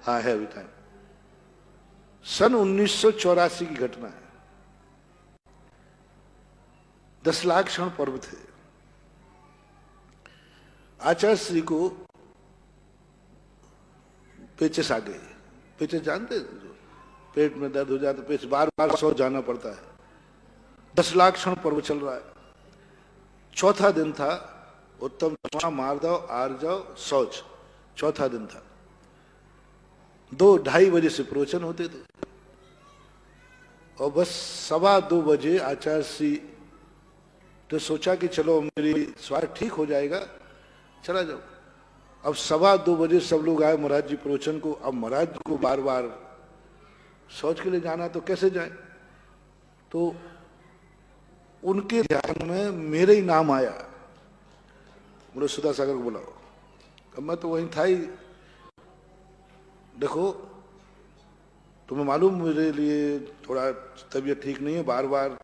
हाँ है अभी टाइम। सन 1984 की घटना है। 10 लाख क्षण पर्व थे। आचार्य श्री को पेचिस आ गई। पेचिस जानते हैं, जो पेट में दर्द हो जाता, पेचिस बार बार शौच जाना पड़ता है। 10 लाख क्षण पर्व चल रहा है। चौथा दिन था। उत्तम चश्मा मार दो, आर जाओ, शौच। चौथा दिन था। 2-2:30 बजे से प्रवचन होते थे और बस 2:15 बजे आचार्य श्री तो सोचा कि चलो मेरी स्वास्थ्य ठीक हो जाएगा, चला जाओ। अब 2:15 बजे सब लोग आए महाराज जी प्रवचन को। अब महाराज को बार बार शौच के लिए जाना तो कैसे जाए, तो उनके ध्यान में मेरे ही नाम आया। बोले सुधा सागर को बुलाओ। अब मैं तो वहीं था ही। देखो तुम्हें मालूम मेरे लिए थोड़ा तबीयत ठीक नहीं है, बार बार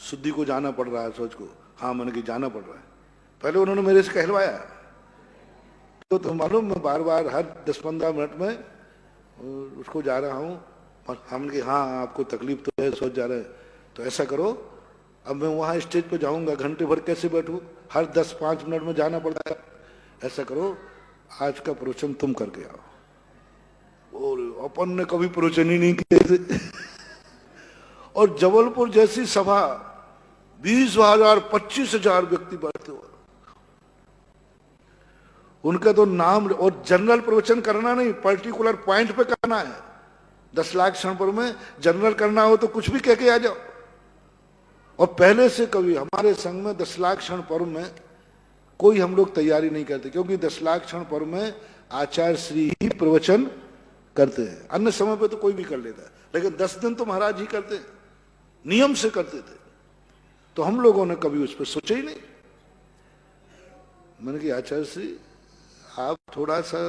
शुद्धि को जाना पड़ रहा है, शौच को। हाँ मैंने कि जाना पड़ रहा है। पहले उन्होंने मेरे से कहलवाया, तो तुम्हें मालूम मैं बार बार हर 10-15 मिनट में उसको जा रहा हूँ। और हमने कि हाँ आपको तकलीफ तो है, शौच जा रहे हैं, तो ऐसा करो अब मैं वहाँ स्टेज पे जाऊँगा, घंटे भर कैसे बैठूँ, हर 10-5 मिनट में जाना पड़ता है। ऐसा करो आज का प्रवचन तुम करके आओ। और अपन ने कभी प्रवचन ही नहीं किए थे। और जबलपुर जैसी सभा 20,000 25,000 व्यक्ति बैठते हो, उनका तो नाम। और जनरल प्रवचन करना नहीं, पर्टिकुलर पॉइंट पे करना है। 10 लाख क्षण पर में जनरल करना हो तो कुछ भी कह के आ जाओ। और पहले से कभी हमारे संघ में 10 लाख क्षण पर्व में कोई हम लोग तैयारी नहीं करते, क्योंकि 10 लाख क्षण पर्व में आचार्य श्री ही प्रवचन करते हैं। अन्य समय पे तो कोई भी कर लेता है, लेकिन 10 दिन तो महाराज ही करते हैं, नियम से करते थे। तो हम लोगों ने कभी उस पर सोचा ही नहीं। मैंने कहा आचार्य श्री आप थोड़ा सा,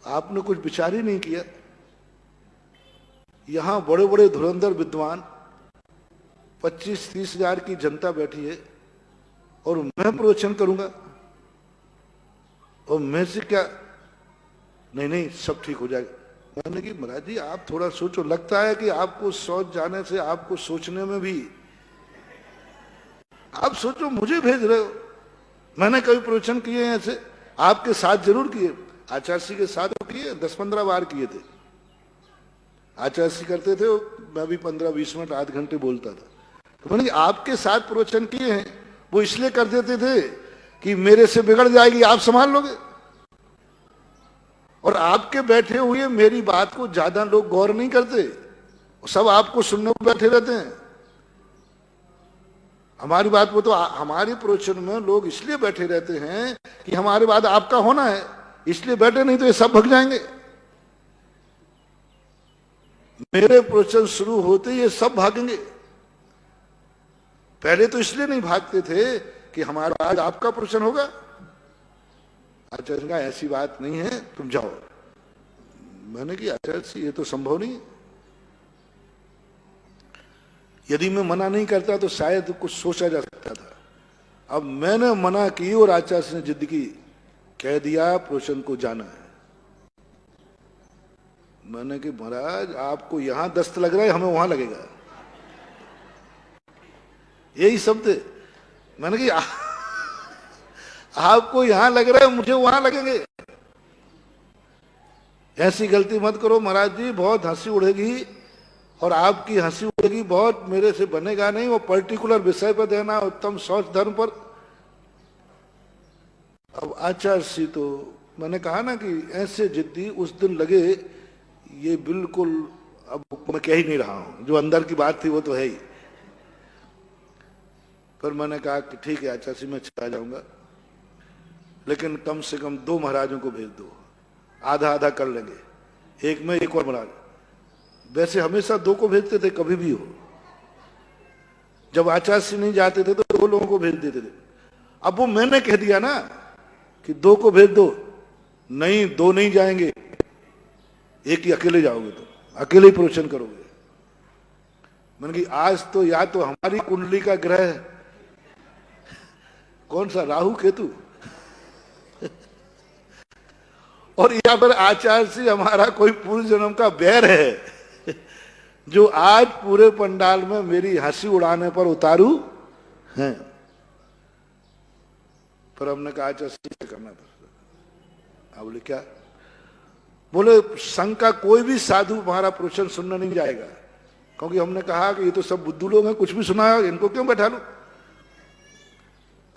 आपने कुछ विचार ही नहीं किया। यहां बड़े बड़े धुरंधर विद्वान 25-30 हजार की जनता बैठी है और मैं प्रवचन करूंगा, और मैं से क्या, नहीं नहीं सब ठीक हो जाएगा। मैंने कि महाराज जी आप थोड़ा सोचो, लगता है कि आपको शौच जाने से आपको सोचने में भी, आप सोचो मुझे भेज रहे हो। मैंने कभी प्रवचन किए हैं ऐसे, आपके साथ जरूर किए, आचार्य श्री के साथ किए, 10-15 बार किए थे। आचार्य श्री करते थे, मैं भी 15-20 मिनट आध घंटे बोलता था। तो मैंने आपके साथ प्रवचन किए हैं, वो इसलिए कर देते थे कि मेरे से बिगड़ जाएगी, आप संभाल लोगे। और आपके बैठे हुए मेरी बात को ज्यादा लोग गौर नहीं करते, सब आपको सुनने को बैठे रहते हैं। हमारी बात वो तो हमारे प्रवचन में लोग इसलिए बैठे रहते हैं कि हमारे बाद आपका होना है, इसलिए बैठे, नहीं तो ये सब भग जाएंगे। मेरे प्रवचन शुरू होते ये सब भागेंगे। पहले तो इसलिए नहीं भागते थे कि हमारे बाद आपका प्रवचन होगा। आचार्य का ऐसी बात नहीं है, तुम जाओ। मैंने कि आचार्य जी ये तो संभव नहीं। यदि मैं मना नहीं करता तो शायद कुछ सोचा जा सकता था। अब मैंने मना की और आचार्य ने जिद की, कह दिया प्रवचन को जाना है। मैंने कि महाराज आपको यहां दस्त लग रहा है, हमें वहां लगेगा, यही शब्द। मैंने कि आपको यहां लग रहा है, मुझे वहां लगेंगे, ऐसी गलती मत करो महाराज जी, बहुत हंसी उड़ेगी और आपकी हंसी उड़ेगी बहुत, मेरे से बनेगा नहीं। वो पर्टिकुलर विषय पर देना, उत्तम शौच धर्म पर। अब आचार्य श्री तो मैंने कहा ना कि ऐसे जिद्दी उस दिन लगे, ये बिल्कुल, अब मैं कह ही नहीं रहा हूं, जो अंदर की बात थी वो तो है ही। पर मैंने कहा कि ठीक है आचार्य श्री मैं चला जाऊंगा, लेकिन कम से कम 2 महाराजों को भेज दो, आधा आधा कर लेंगे, एक में एक और महाराज। वैसे हमेशा 2 को भेजते थे, कभी भी हो। जब आचार्य श्री नहीं जाते थे तो 2 लोगों को भेज देते थे। अब वो मैंने कह दिया ना कि 2 को भेज दो, नहीं 2 नहीं जाएंगे, एक ही अकेले जाओगे, तो अकेले ही प्रवचन करोगे। मैंने कि आज तो या तो हमारी कुंडली का ग्रह कौन सा, राहु केतु, और यहाँ पर आचार्य से हमारा कोई पूर्व जन्म का बैर है जो आज पूरे पंडाल में मेरी हंसी उड़ाने पर उतारू हैं। पर हमने कहा आचार्य से करना पड़ेगा। बोले क्या? बोले संघ का कोई भी साधु हमारा प्रवचन सुनने नहीं जाएगा, क्योंकि हमने कहा कि ये तो सब बुद्धू लोग हैं, कुछ भी सुनाया, इनको क्यों बैठा लूं।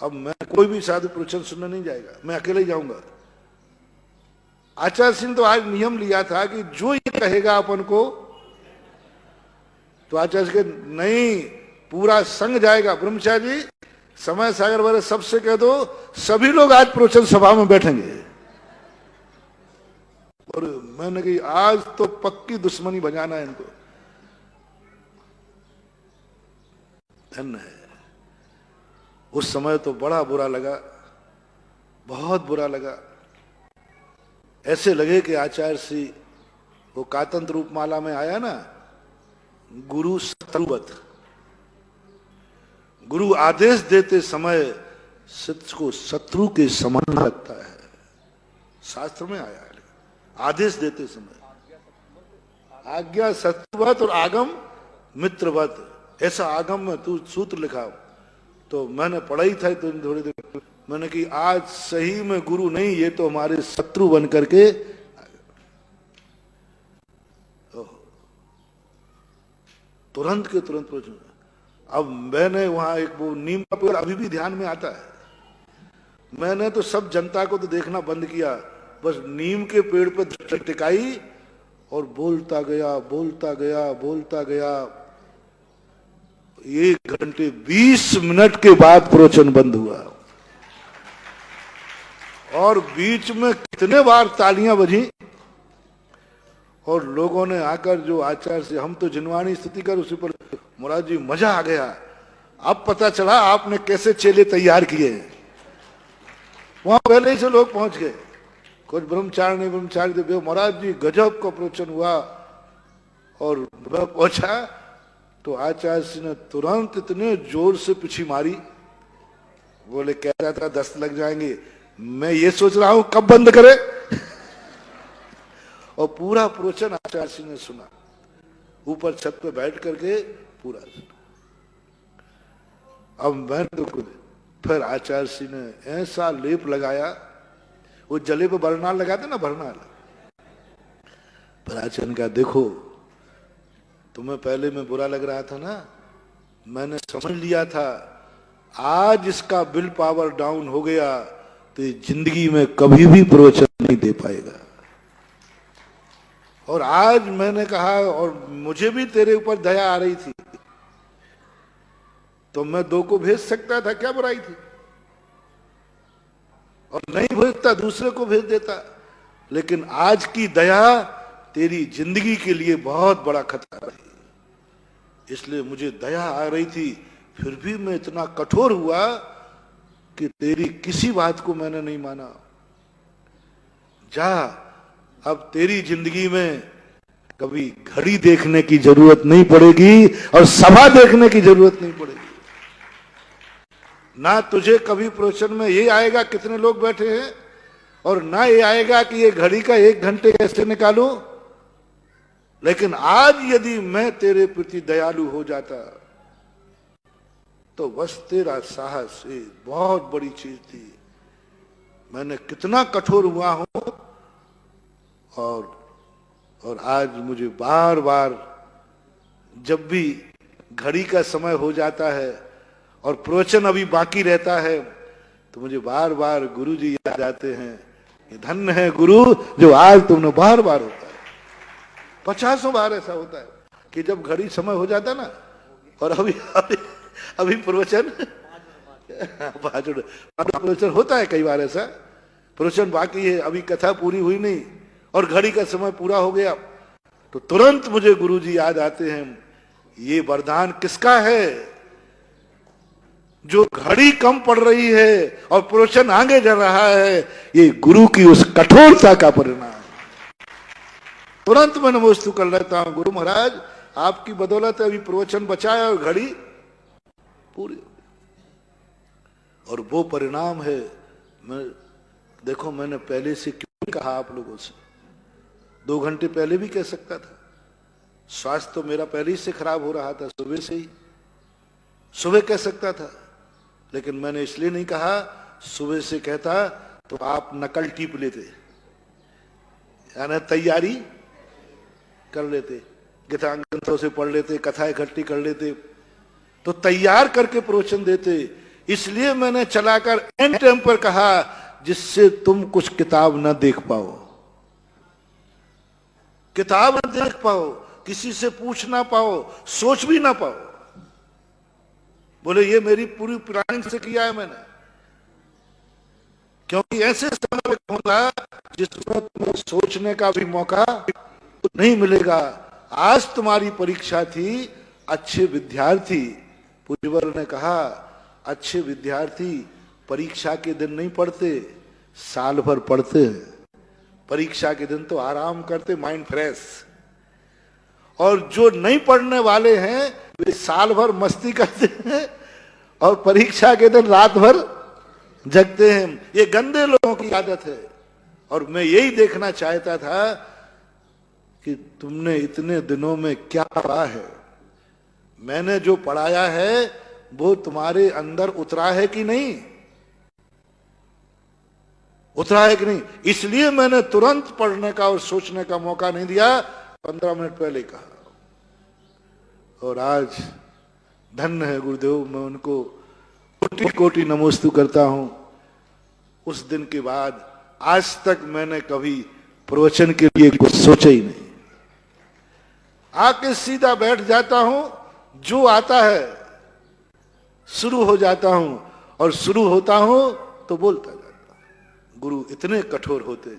अब मैं कोई भी साधु प्रवचन सुनने नहीं जाएगा, मैं अकेले ही जाऊंगा। आचार्य सिंह तो आज नियम लिया था कि जो ये कहेगा अपन को, तो आचार्य के नहीं, पूरा संघ जाएगा। ब्रह्मचारी जी, समय सागर वाले सबसे कह दो, सभी लोग आज प्रवचन सभा में बैठेंगे। और मैंने कही आज तो पक्की दुश्मनी बजाना है इनको। धन्य है। उस समय तो बड़ा बुरा लगा, बहुत बुरा लगा। ऐसे लगे कि आचार्य श्री वो कातंत्र रूपमाला में आया ना, गुरु शत्रुवत। गुरु आदेश देते समय शिष्य को शत्रु के समान लगता है, शास्त्र में आया है। आदेश देते समय आज्ञा शत्रुवत और आगम मित्रवत, ऐसा आगम में तू सूत्र लिखा। तो मैंने पढ़ा ही था तो थोड़ी देर मैंने कि आज सही में गुरु नहीं, ये तो हमारे शत्रु बन करके। तुरंत के तुरंत पहुंच। अब मैंने वहां एक वो नीम का पेड़ अभी भी ध्यान में आता है। मैंने तो सब जनता को तो देखना बंद किया, बस नीम के पेड़ पे दृष्टि टिकाई और बोलता गया, बोलता गया, बोलता गया। 1 घंटे 20 मिनट के बाद प्रवचन बंद हुआ और बीच में कितने बार तालियां बजी और लोगों ने आकर जो आचार्य से, हम तो जिनवाणी स्तुति कर उसी पर, मुराद जी मजा आ गया। अब पता चला आपने कैसे चेले तैयार किए। वहां पहले ही से लोग पहुंच गए, कुछ ब्रह्मचारी ब्रह्मचारी थे। महाराज जी गजब का प्रवचन हुआ। और मैं पहुंचा तो आचार्य ने तुरंत इतने जोर से पीछी मारी। बोले कह रहा था 10 लग जाएंगे, मैं ये सोच रहा हूं कब बंद करे। और पूरा प्रवचन आचार्य ने सुना, ऊपर छत पे बैठ करके पूरा सुना। अब मैं तो फिर आचार्य ने ऐसा लेप लगाया, वो जले पे बरनाल लगाते ना, बरनाल। पर आचार्य ने कहा देखो, तुम्हें पहले में बुरा लग रहा था ना, मैंने समझ लिया था आज इसका विल पावर डाउन हो गया तो ये जिंदगी में कभी भी प्रवचन नहीं दे पाएगा। और आज मैंने कहा, और मुझे भी तेरे ऊपर दया आ रही थी, तो मैं 2 को भेज सकता था, क्या बुराई थी। और नहीं भेजता, दूसरे को भेज देता। लेकिन आज की दया तेरी जिंदगी के लिए बहुत बड़ा खतरा है, इसलिए मुझे दया आ रही थी। फिर भी मैं इतना कठोर हुआ कि तेरी किसी बात को मैंने नहीं माना। जा, अब तेरी जिंदगी में कभी घड़ी देखने की जरूरत नहीं पड़ेगी और सभा देखने की जरूरत नहीं पड़ेगी। ना तुझे कभी प्रवचन में ये आएगा कितने लोग बैठे हैं, और ना ये आएगा कि ये घड़ी का 1 घंटे कैसे निकालूं। लेकिन आज यदि मैं तेरे प्रति दयालु हो जाता तो बस तेरा साहस एक बहुत बड़ी चीज थी। मैंने कितना कठोर हुआ हूं, और आज मुझे बार बार जब भी घड़ी का समय हो जाता है और प्रवचन अभी बाकी रहता है तो मुझे बार बार गुरु जी याद आते हैं। ये धन्य है गुरु जो आज तुमने बार बार होता है, 50 बार ऐसा होता है कि जब घड़ी समय हो जाता ना, और अभी प्रवचन प्रवचन होता है, कई बार ऐसा प्रवचन बाकी है, अभी कथा पूरी हुई नहीं और घड़ी का समय पूरा हो गया, तो तुरंत मुझे गुरु जी याद आते हैं। ये वरदान किसका है? जो घड़ी कम पड़ रही है और प्रवचन आगे जा रहा है, ये गुरु की उस कठोरता का परिणाम। तुरंत मैं नमोस्तु कर लेता हूं, गुरु महाराज आपकी बदौलत अभी प्रवचन बचा है और घड़ी पूरी। और वो परिणाम है, मैं देखो मैंने पहले से कहा आप लोगों से, 2 घंटे पहले भी कह सकता था। स्वास्थ्य तो मेरा पहले ही से खराब हो रहा था, सुबह से ही, सुबह कह सकता था, लेकिन मैंने इसलिए नहीं कहा। सुबह से कहता तो आप नकल टीप लेते, यानी तैयारी कर लेते, गीतांगों से पढ़ लेते, कथा इकट्ठी कर लेते, तो तैयार करके प्रवचन देते। इसलिए मैंने चलाकर एंड टाइम पर कहा, जिससे तुम कुछ किताब न देख पाओ, किताब न देख पाओ, किसी से पूछ ना पाओ, सोच भी ना पाओ। बोले ये मेरी पूरी प्लानिंग से किया है मैंने, क्योंकि ऐसे समय होगा जिसमें तुम्हें सोचने का भी मौका नहीं मिलेगा। आज तुम्हारी परीक्षा थी, अच्छे विद्यार्थी, पूज्यवर ने कहा, अच्छे विद्यार्थी परीक्षा के दिन नहीं पढ़ते, साल भर पढ़ते हैं। परीक्षा के दिन तो आराम करते, माइंड फ्रेश। और जो नहीं पढ़ने वाले हैं वे साल भर मस्ती करते हैं और परीक्षा के दिन रात भर जगते हैं। ये गंदे लोगों की आदत है। और मैं यही देखना चाहता था कि तुमने इतने दिनों में क्या पढ़ा है, मैंने जो पढ़ाया है वो तुम्हारे अंदर उतरा है कि नहीं, उतरा है कि नहीं। इसलिए मैंने तुरंत पढ़ने का और सोचने का मौका नहीं दिया, 15 मिनट पहले कहा। और आज धन्य है गुरुदेव, मैं उनको कोटि कोटि नमोस्तु करता हूं। उस दिन के बाद आज तक मैंने कभी प्रवचन के लिए कुछ सोचा ही नहीं, आके सीधा बैठ जाता हूं, जो आता है शुरू हो जाता हूं, और शुरू होता हूं तो बोलता जाता हूं। गुरु इतने कठोर होते